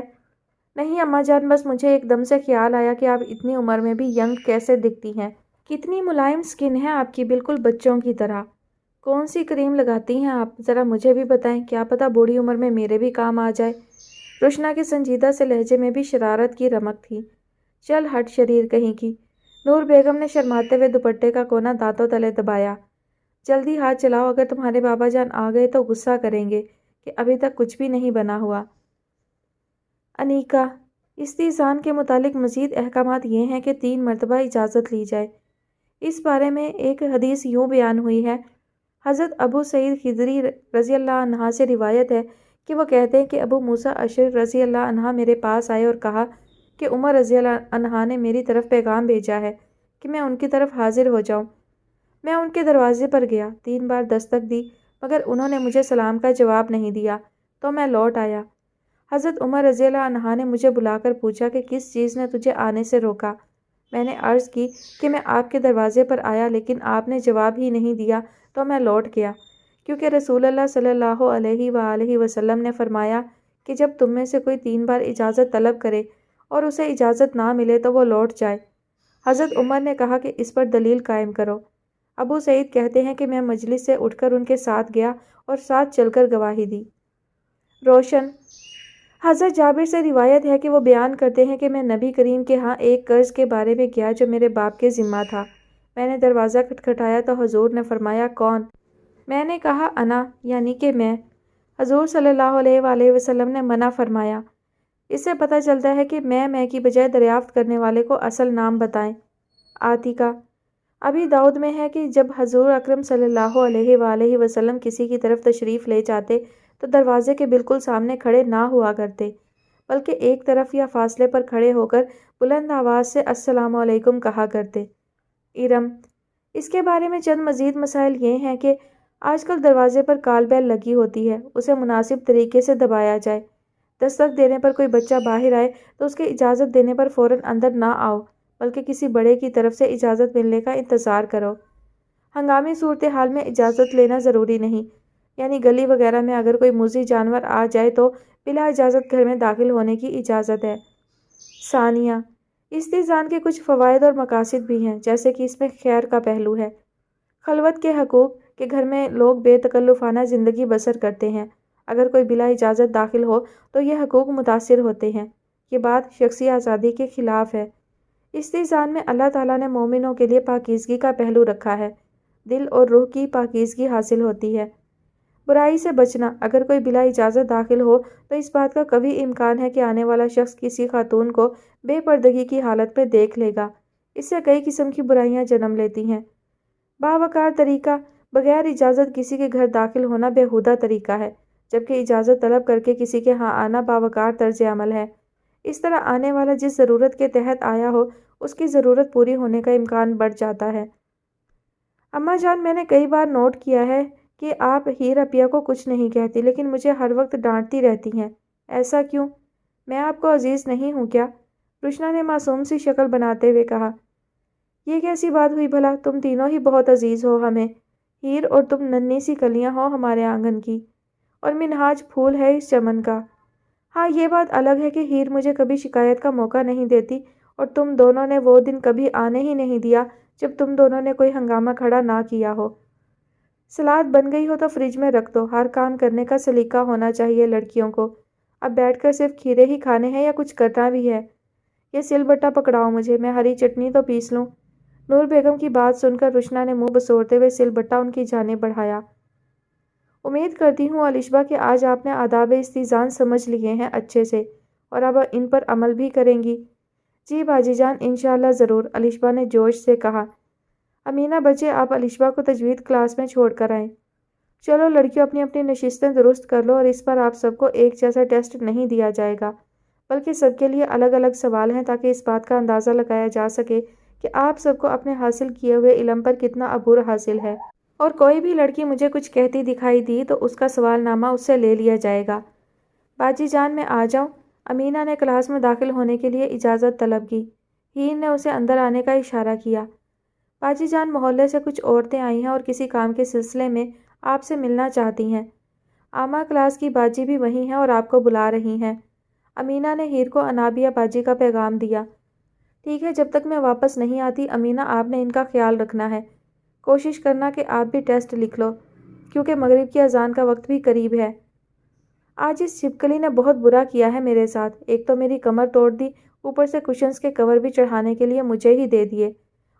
نہیں اماں جان، بس مجھے ایک دم سے خیال آیا کہ آپ اتنی عمر میں بھی ینگ کیسے دکھتی ہیں۔ کتنی ملائم سکن ہے آپ کی، بالکل بچوں کی طرح۔ کون سی کریم لگاتی ہیں آپ؟ ذرا مجھے بھی بتائیں، کیا پتہ بوڑھی عمر میں میرے بھی کام آ جائے۔ روشنا کے سنجیدہ سے لہجے میں بھی شرارت کی رمق تھی۔ چل ہٹ شریر کہیں کی۔ نور بیگم نے شرماتے ہوئے دوپٹے کا کونا دانتوں تلے دبایا۔ جلدی ہاتھ چلاؤ، اگر تمہارے بابا جان آ گئے تو غصہ کریں گے کہ ابھی تک کچھ بھی نہیں بنا ہوا۔ انیکا: استئذان کے متعلق مزید احکامات یہ ہیں کہ 3 مرتبہ اجازت لی جائے۔ اس بارے میں ایک حدیث یوں بیان ہوئی ہے۔ حضرت ابو سعید خدری رضی اللہ عنہ سے روایت ہے کہ وہ کہتے ہیں کہ ابو موسیٰ اشعری رضی اللہ عنہ میرے پاس آئے اور کہا کہ عمر رضی اللہ عنہ نے میری طرف پیغام بھیجا ہے کہ میں ان کی طرف حاضر ہو جاؤں۔ میں ان کے دروازے پر گیا، 3 بار دستک دی، مگر انہوں نے مجھے سلام کا جواب نہیں دیا، تو میں لوٹ آیا۔ حضرت عمر رضی اللہ عنہ نے مجھے بلا کر پوچھا کہ کس چیز نے تجھے آنے سے روکا۔ میں نے عرض کی کہ میں آپ کے دروازے پر آیا لیکن آپ نے جواب ہی نہیں دیا تو میں لوٹ گیا، کیونکہ رسول اللہ صلی اللہ علیہ وآلہ وسلم نے فرمایا کہ جب تم میں سے کوئی 3 بار اجازت طلب کرے اور اسے اجازت نہ ملے تو وہ لوٹ جائے۔ حضرت عمر نے کہا کہ اس پر دلیل قائم کرو۔ ابو سعید کہتے ہیں کہ میں مجلس سے اٹھ کر ان کے ساتھ گیا اور ساتھ چل کر گواہی دی۔ روشن حضرت جابر سے روایت ہے کہ وہ بیان کرتے ہیں کہ میں نبی کریم کے ہاں ایک قرض کے بارے میں گیا جو میرے باپ کے ذمہ تھا۔ میں نے دروازہ کھٹکھٹایا تو حضور نے فرمایا کون؟ میں نے کہا انا، یعنی کہ میں۔ حضور صلی اللہ علیہ وآلہ وسلم نے منع فرمایا۔ اس سے پتہ چلتا ہے کہ میں کی بجائے دریافت کرنے والے کو اصل نام بتائیں۔ عاتقہ ابھی داؤد میں ہے کہ جب حضور اکرم صلی اللہ علیہ وآلہ وسلم کسی کی طرف تشریف لے جاتے تو دروازے کے بالکل سامنے کھڑے نہ ہوا کرتے، بلکہ ایک طرف یا فاصلے پر کھڑے ہو کر بلند آواز سے السلام علیکم کہا کرتے۔ ارم اس کے بارے میں چند مزید مسائل یہ ہیں کہ آج کل دروازے پر کال بیل لگی ہوتی ہے، اسے مناسب طریقے سے دبایا جائے۔ دستک دینے پر کوئی بچہ باہر آئے تو اس کے اجازت دینے پر فوراً اندر نہ آؤ، بلکہ کسی بڑے کی طرف سے اجازت ملنے کا انتظار کرو۔ ہنگامی صورتحال میں اجازت لینا ضروری نہیں، یعنی گلی وغیرہ میں اگر کوئی مضی جانور آ جائے تو بلا اجازت گھر میں داخل ہونے کی اجازت ہے۔ ثانیہ استئذان کے کچھ فوائد اور مقاصد بھی ہیں، جیسے کہ اس میں خیر کا پہلو ہے۔ خلوت کے حقوق کہ گھر میں لوگ بے تکلفانہ زندگی بسر کرتے ہیں، اگر کوئی بلا اجازت داخل ہو تو یہ حقوق متاثر ہوتے ہیں۔ یہ بات شخصی آزادی کے خلاف ہے۔ استئذان میں اللہ تعالیٰ نے مومنوں کے لیے پاکیزگی کا پہلو رکھا ہے، دل اور روح کی پاکیزگی حاصل ہوتی ہے۔ برائی سے بچنا اگر کوئی بلا اجازت داخل ہو تو اس بات کا قوی امکان ہے کہ آنے والا شخص کسی خاتون کو بے پردگی کی حالت میں دیکھ لے گا، اس سے کئی قسم کی برائیاں جنم لیتی ہیں۔ باوقار طریقہ بغیر اجازت کسی کے گھر داخل ہونا بیہودہ طریقہ ہے، جبکہ اجازت طلب کر کے کسی کے ہاں آنا باوقار طرز عمل ہے۔ اس طرح آنے والا جس ضرورت کے تحت آیا ہو اس کی ضرورت پوری ہونے کا امکان بڑھ جاتا ہے۔ اماں جان میں نے کئی بار نوٹ کیا ہے کہ آپ ہیر اپیہ کو کچھ نہیں کہتی لیکن مجھے ہر وقت ڈانٹتی رہتی ہیں، ایسا کیوں؟ میں آپ کو عزیز نہیں ہوں کیا؟ روشنا نے معصوم سی شکل بناتے ہوئے کہا۔ یہ کیسی بات ہوئی بھلا؟ تم تینوں ہی بہت عزیز ہو ہمیں، ہیر اور تم ننھی سی کلیاں ہو ہمارے آنگن کی، اور منہاج پھول ہے اس چمن کا۔ ہاں یہ بات الگ ہے کہ ہیر مجھے کبھی شکایت کا موقع نہیں دیتی اور تم دونوں نے وہ دن کبھی آنے ہی نہیں دیا جب تم دونوں نے کوئی ہنگامہ کھڑا نہ کیا ہو۔ سلاد بن گئی ہو تو فریج میں رکھ دو، ہر کام کرنے کا سلیقہ ہونا چاہیے لڑکیوں کو۔ اب بیٹھ کر صرف کھیرے ہی کھانے ہیں یا کچھ کرنا بھی ہے؟ یہ سل بٹا پکڑاؤ مجھے، میں ہری چٹنی تو پیس لوں۔ نور بیگم کی بات سن کر روشنا نے منہ بسورتے ہوئے سل بٹا ان کی جانب بڑھایا۔ امید کرتی ہوں الشبہ کہ آج آپ نے آداب استئذان سمجھ لیے ہیں اچھے سے اور اب ان پر عمل بھی کریں گی۔ جی باجی جان انشاءاللہ ضرور، الشبہ نے جوش سے کہا۔ امینہ بچے آپ الشبہ کو تجوید کلاس میں چھوڑ کر آئیں۔ چلو لڑکیوں اپنی اپنی نشستیں درست کر لو، اور اس پر آپ سب کو ایک جیسا ٹیسٹ نہیں دیا جائے گا، بلکہ سب کے لیے الگ الگ سوال ہیں تاکہ اس بات کا اندازہ لگایا جا سکے کہ آپ سب کو اپنے حاصل کیے ہوئے علم پر کتنا عبور حاصل ہے، اور کوئی بھی لڑکی مجھے کچھ کہتی دکھائی دی تو اس کا سوال نامہ اس سے لے لیا جائے گا۔ باجی جان میں آ جاؤں؟ امینہ نے کلاس میں داخل ہونے کے لیے اجازت طلب کی۔ ہیر نے اسے اندر آنے کا اشارہ کیا۔ باجی جان محلے سے کچھ عورتیں آئی ہیں اور کسی کام کے سلسلے میں آپ سے ملنا چاہتی ہیں۔ آما کلاس کی باجی بھی وہیں ہیں اور آپ کو بلا رہی ہیں۔ امینہ نے ہیر کو انابیہ باجی کا پیغام دیا۔ ٹھیک ہے، جب تک میں واپس نہیں آتی امینہ آپ نے ان کا خیال رکھنا ہے۔ کوشش کرنا کہ آپ بھی ٹیسٹ لکھ لو، کیونکہ مغرب کی اذان کا وقت بھی قریب ہے۔ آج اس چھپکلی نے بہت برا کیا ہے میرے ساتھ، ایک تو میری کمر توڑ دی، اوپر سے کشنز کے کور بھی چڑھانے کے لیے مجھے ہی دے دیے،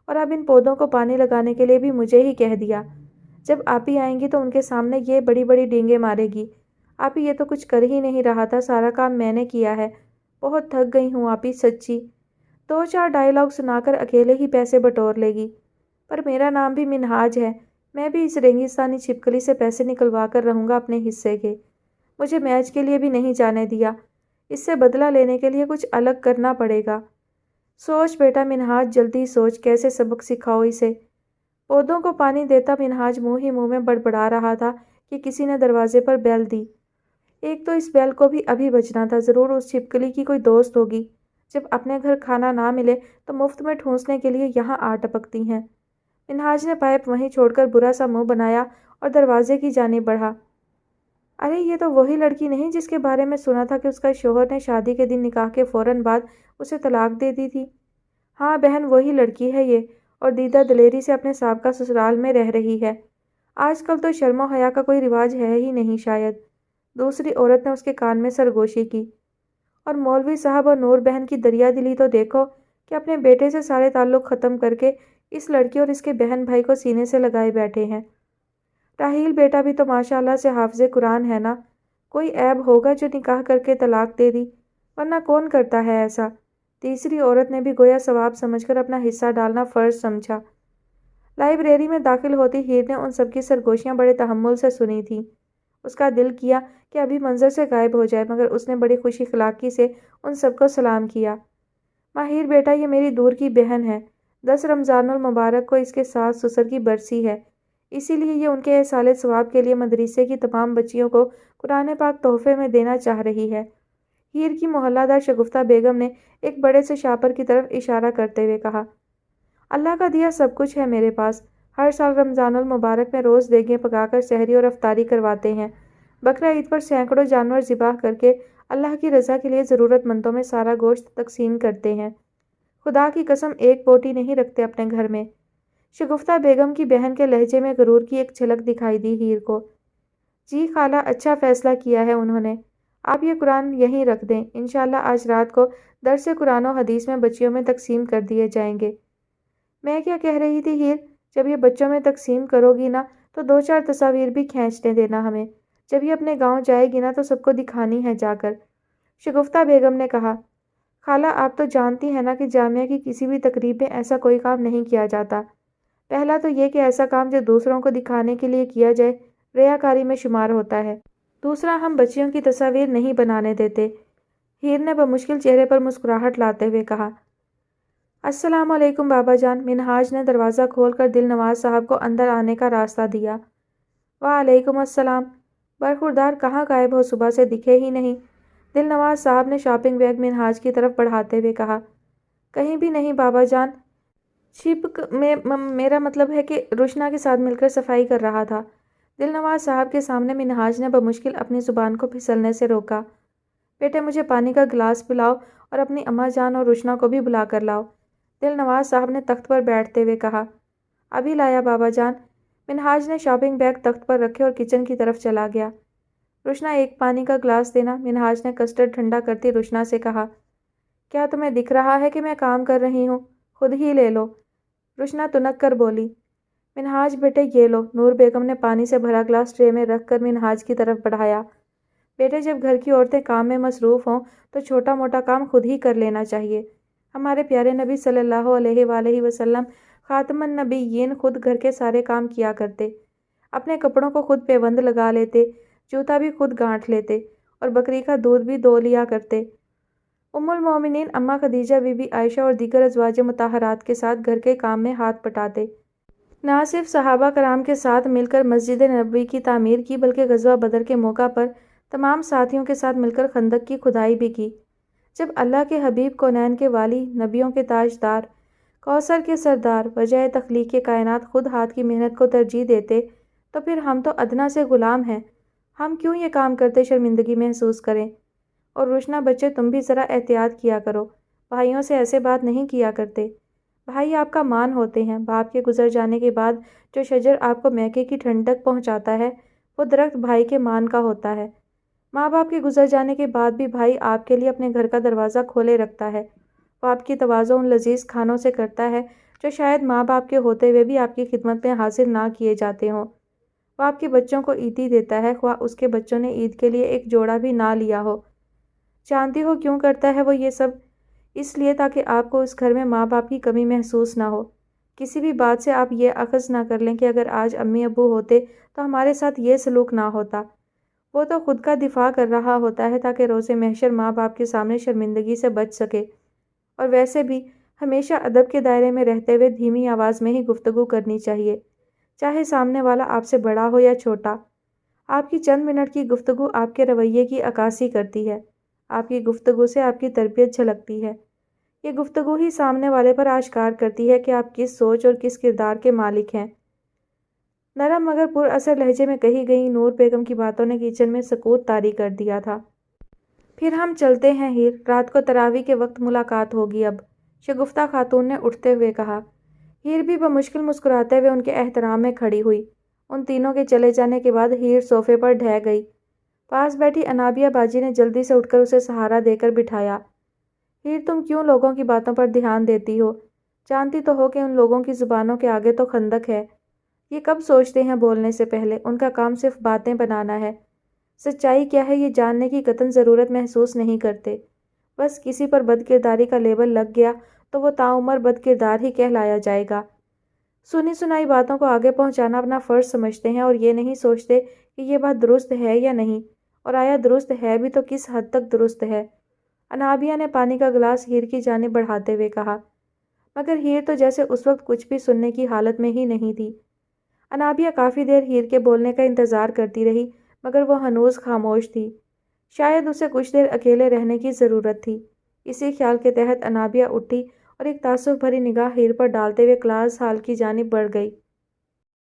اور اب ان پودوں کو پانی لگانے کے لیے بھی مجھے ہی کہہ دیا۔ جب آپی آئیں گی تو ان کے سامنے یہ بڑی بڑی ڈینگیں مارے گی۔ آپی یہ تو کچھ کر ہی نہیں رہا تھا، سارا کام میں نے کیا ہے، بہت تھک گئی ہوں آپی سچی۔ 2-4 ڈائیلاگ سنا کر اکیلے ہی پیسے بٹور لے گی، پر میرا نام بھی منہاج ہے، میں بھی اس ریگستانی چھپکلی سے پیسے نکلوا کر رہوں گا اپنے حصے کے۔ مجھے میچ کے لیے بھی نہیں جانے دیا، اس سے بدلہ لینے کے لیے کچھ الگ کرنا پڑے گا۔ سوچ بیٹا منہاج، جلدی سوچ کیسے سبق سکھاؤ اسے۔ پودوں کو پانی دیتا منہاج منہ ہی منہ میں بڑبڑا رہا تھا کہ کسی نے دروازے پر بیل دی۔ ایک تو اس بیل کو بھی ابھی بچنا تھا، ضرور اس چھپکلی کی کوئی دوست ہوگی، جب اپنے گھر کھانا نہ ملے تو مفت میں ٹھونسنے کے لیے یہاں آ ٹپکتی ہیں۔ منہاج نے پائپ وہیں چھوڑ کر برا سا منہ بنایا اور دروازے کی جانب بڑھا۔ ارے یہ تو وہی لڑکی نہیں جس کے بارے میں سنا تھا کہ اس کا شوہر نے شادی کے دن نکاح کے فوراً بعد اسے طلاق دے دی تھی۔ ہاں بہن، وہی لڑکی ہے یہ، اور دیدہ دلیری سے اپنے سابقہ سسرال میں رہ رہی ہے۔ آج کل تو شرم و حیا کا کوئی رواج ہے ہی نہیں شاید۔ دوسری عورت نے اس کے کان میں سرگوشی کی۔ اور مولوی صاحب اور نور بہن کی دریا دلی تو دیکھو کہ اپنے بیٹے سے سارے تعلق ختم کر کے اس لڑکی اور اس کے بہن بھائی کو سینے سے لگائے بیٹھے ہیں۔ راحیل بیٹا بھی تو ماشاءاللہ سے حافظ قرآن ہے نا، کوئی عیب ہوگا جو نکاح کر کے طلاق دے دی، ورنہ کون کرتا ہے ایسا؟ تیسری عورت نے بھی گویا ثواب سمجھ کر اپنا حصہ ڈالنا فرض سمجھا۔ لائبریری میں داخل ہوتی ہیر نے ان سب کی سرگوشیاں بڑے تحمل سے سنی تھیں۔ اس کا دل کیا کہ ابھی منظر سے غائب ہو جائے، مگر اس نے بڑی خوش اخلاقی سے ان سب کو سلام کیا۔ ماہر بیٹا، یہ میری دور کی بہن ہے۔ 10 رمضان المبارک کو اس کے ساس سسر کی برسی ہے، اسی لیے یہ ان کے ایصال ثواب کے لیے مدرسے کی تمام بچیوں کو قرآن پاک تحفے میں دینا چاہ رہی ہے۔ ہیر کی محلہ دار شگفتہ بیگم نے ایک بڑے سے شاپر کی طرف اشارہ کرتے ہوئے کہا، اللہ کا دیا سب کچھ ہے میرے پاس۔ ہر سال رمضان المبارک میں روز دیگیں پکا کر سحری اور افطاری کرواتے ہیں۔ بقرہ عید پر سینکڑوں جانور ذبح کر کے اللہ کی رضا کے لیے ضرورت مندوں میں سارا گوشت تقسیم کرتے ہیں۔ خدا کی قسم ایک بوٹی نہیں رکھتے اپنے گھر میں۔ شگفتہ بیگم کی بہن کے لہجے میں غرور کی ایک جھلک دکھائی دی ہیر کو۔ جی خالہ، اچھا فیصلہ کیا ہے انہوں نے۔ آپ یہ قرآن یہیں رکھ دیں، انشاءاللہ آج رات کو درس قرآن و حدیث میں بچیوں میں تقسیم کر دیے جائیں گے۔ میں کیا کہہ رہی تھی ہیر، جب یہ بچوں میں تقسیم کرو گی نا تو 2-4 تصاویر بھی کھینچنے دینا ہمیں، جب یہ اپنے گاؤں جائے گی نا تو سب کو دکھانی ہے جا کر۔ شگفتہ بیگم نے کہا، خالہ آپ تو جانتی ہیں نا کہ جامعہ کی کسی بھی تقریب میں ایسا کوئی کام نہیں کیا جاتا۔ پہلا تو یہ کہ ایسا کام جو دوسروں کو دکھانے کے لیے کیا جائے ریاکاری میں شمار ہوتا ہے۔ دوسرا، ہم بچیوں کی تصاویر نہیں بنانے دیتے۔ ہیر نے بمشکل چہرے پر مسکراہٹ لاتے ہوئے کہا۔ السلام علیکم بابا جان۔ منہاج نے دروازہ کھول کر دل نواز صاحب کو اندر آنے کا راستہ دیا۔ وعلیکم السلام۔ برخوردار کہاں غائب ہو، صبح سے دکھے ہی نہیں۔ دل نواز صاحب نے شاپنگ بیگ منہاج کی طرف بڑھاتے ہوئے کہا۔ کہیں بھی نہیں بابا جان، چھپ میں میرا مطلب ہے کہ روشنا کے ساتھ مل کر صفائی کر رہا تھا۔ دل نواز صاحب کے سامنے منہاج نے بمشکل اپنی زبان کو پھسلنے سے روکا۔ بیٹے مجھے پانی کا گلاس پلاؤ اور اپنی اماں جان اور روشنا کو بھی بلا کر لاؤ، دل نواز صاحب نے تخت پر بیٹھتے ہوئے کہا۔ ابھی لایا بابا جان۔ منہاج نے شاپنگ بیگ تخت پر رکھے اور کچن کی طرف چلا گیا۔ روشنا ایک پانی کا گلاس دینا، منہاج نے کسٹرڈ ٹھنڈا کرتی روشنا سے کہا۔ کیا تمہیں دکھ رہا ہے کہ میں کام کر رہی ہوں؟ خود ہی لے لو، روشنا تنک کر بولی۔ منہاج بیٹے یہ لو، نور بیگم نے پانی سے بھرا گلاس ٹرے میں رکھ کر منہاج کی طرف بڑھایا۔ بیٹے جب گھر کی عورتیں کام میں مصروف ہوں تو چھوٹا موٹا کام خود ہی کر لینا چاہیے۔ ہمارے پیارے نبی صلی اللہ علیہ وآلہ وسلم خاتم النبیین خود گھر کے سارے کام کیا کرتے، اپنے کپڑوں کو خود پیوند لگا لیتے، جوتا بھی خود گانٹھ لیتے اور بکری کا دودھ بھی دو لیا کرتے۔ ام المومنین اماں خدیجہ، بی بی عائشہ اور دیگر ازواج مطہرات کے ساتھ گھر کے کام میں ہاتھ بٹاتے۔ نہ صرف صحابہ کرام کے ساتھ مل کر مسجد نبوی کی تعمیر کی، بلکہ غزوہ بدر کے موقع پر تمام ساتھیوں کے ساتھ مل کر خندق کی کھدائی بھی کی۔ جب اللہ کے حبیب، کونین کے والی، نبیوں کے تاجدار، کوثر کے سردار، وجہ تخلیق کائنات خود ہاتھ کی محنت کو ترجیح دیتے تو پھر ہم تو ادنا سے غلام ہیں، ہم کیوں یہ کام کرتے شرمندگی محسوس کریں؟ اور روشنا بچے تم بھی ذرا احتیاط کیا کرو، بھائیوں سے ایسے بات نہیں کیا کرتے۔ بھائی آپ کا مان ہوتے ہیں، باپ کے گزر جانے کے بعد جو شجر آپ کو میکے کی ٹھنڈک پہنچاتا ہے وہ درخت بھائی کے مان کا ہوتا ہے۔ ماں باپ کے گزر جانے کے بعد بھی بھائی آپ کے لیے اپنے گھر کا دروازہ کھولے رکھتا ہے، وہ آپ کی تواضع ان لذیذ کھانوں سے کرتا ہے جو شاید ماں باپ کے ہوتے ہوئے بھی آپ کی خدمت میں حاضر نہ کیے جاتے ہوں، وہ آپ کے بچوں کو عیدی دیتا ہے خواہ اس کے بچوں نے عید کے لیے ایک جوڑا بھی نہ لیا ہو۔ جانتی ہو کیوں کرتا ہے وہ یہ سب؟ اس لیے تاکہ آپ کو اس گھر میں ماں باپ کی کمی محسوس نہ ہو۔ کسی بھی بات سے آپ یہ اخذ نہ کر لیں کہ اگر آج امی ابو ہوتے تو ہمارے ساتھ یہ سلوک نہ ہوتا۔ وہ تو خود کا دفاع کر رہا ہوتا ہے تاکہ روز محشر ماں باپ کے سامنے شرمندگی سے بچ سکے، اور ویسے بھی ہمیشہ ادب کے دائرے میں رہتے ہوئے دھیمی آواز میں ہی گفتگو کرنی چاہیے، چاہے سامنے والا آپ سے بڑا ہو یا چھوٹا۔ آپ کی چند منٹ کی گفتگو آپ کے رویے کی عکاسی کرتی ہے۔ آپ کی گفتگو سے آپ کی تربیت جھلکتی ہے۔ یہ گفتگو ہی سامنے والے پر آشکار کرتی ہے کہ آپ کس سوچ اور کس کردار کے مالک ہیں۔ نرم مگر پر اثر لہجے میں کہی گئی نور بیگم کی باتوں نے کچن میں سکوت طاری کر دیا تھا۔ پھر ہم چلتے ہیں ہیر، رات کو تراویح کے وقت ملاقات ہوگی اب، شگفتہ خاتون نے اٹھتے ہوئے کہا۔ ہیر بھی بمشکل مسکراتے ہوئے ان کے احترام میں کھڑی ہوئی۔ ان تینوں کے چلے جانے کے بعد ہیر صوفے پر ڈھہ گئی۔ پاس بیٹھی انابیہ باجی نے جلدی سے اٹھ کر اسے سہارا دے کر بٹھایا۔ ہیر تم کیوں لوگوں کی باتوں پر دھیان دیتی ہو؟ جانتی تو ہو کہ ان لوگوں کی زبانوں کے آگے تو خندق ہے۔ یہ کب سوچتے ہیں بولنے سے پہلے؟ ان کا کام صرف باتیں بنانا ہے۔ سچائی کیا ہے یہ جاننے کی قطعاً ضرورت محسوس نہیں کرتے۔ بس کسی پر بد کرداری کا لیبل لگ گیا تو وہ تاعمر بد کردار ہی کہلایا جائے گا۔ سنی سنائی باتوں کو آگے پہنچانا اپنا فرض سمجھتے ہیں اور یہ نہیں سوچتے کہ یہ بات درست ہے یا نہیں، اور آیا درست ہے بھی تو کس حد تک درست ہے۔ انابیہ نے پانی کا گلاس ہیر کی جانب بڑھاتے ہوئے کہا، مگر ہیر تو جیسے اس وقت کچھ بھی سننے کی حالت میں ہی نہیں تھی۔ انابیہ کافی دیر ہیر کے بولنے کا انتظار کرتی رہی مگر وہ ہنوز خاموش تھی۔ شاید اسے کچھ دیر اکیلے رہنے کی ضرورت تھی۔ اسی خیال کے تحت انابیہ اٹھی اور ایک تعصب بھری نگاہ ہیر پر ڈالتے ہوئے کلاس ہال کی جانب بڑھ گئی۔